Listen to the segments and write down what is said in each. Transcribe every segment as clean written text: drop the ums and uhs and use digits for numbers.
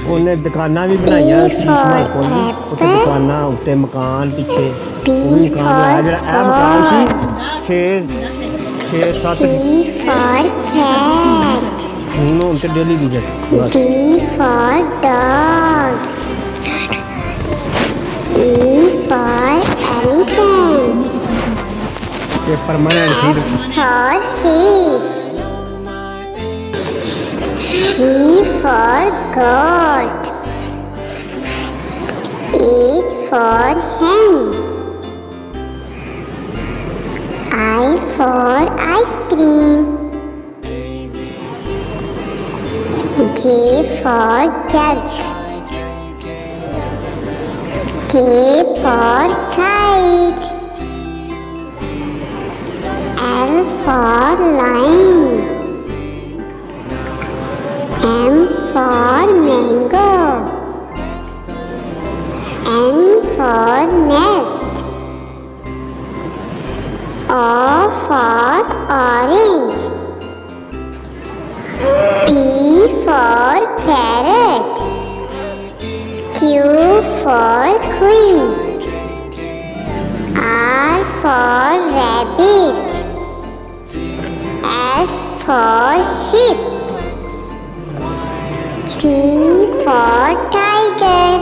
ਉਹਨੇ ਦੁਕਾਨਾਂ ਵੀ ਬਣਾਈਆਂ ਸ਼ੀਸ਼ਮਾਂ ਕੋਲ ਉੱਤੇ ਦੁਕਾਨਾਂ ਉੱਤੇ ਮਕਾਨ ਪਿੱਛੇ ਉਹ ਵੀ ਮਕਾਨ ਬਣਾਇਆ ਜਿਹੜਾ ਇਹ ਮਕਾਨ ਸੀ 6-7 ਹੁਣ ਤੇ daily visit bus D for dog. E for elephant. ਇਹ permanent C For fish. G for goat. H for hen. I for ice cream. J for jug. K for kite. L for lion. M for mango. N for nest. O for orange. P for parrot. Q for queen. R for rabbit. S for sheep. T for tiger.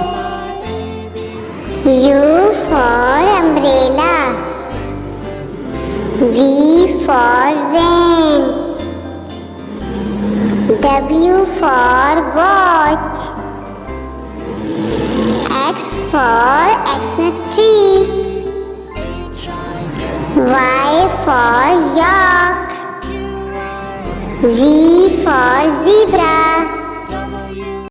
U for umbrella. V for van. W for watch. X for Xmas tree. Y for yak. Z for zebra.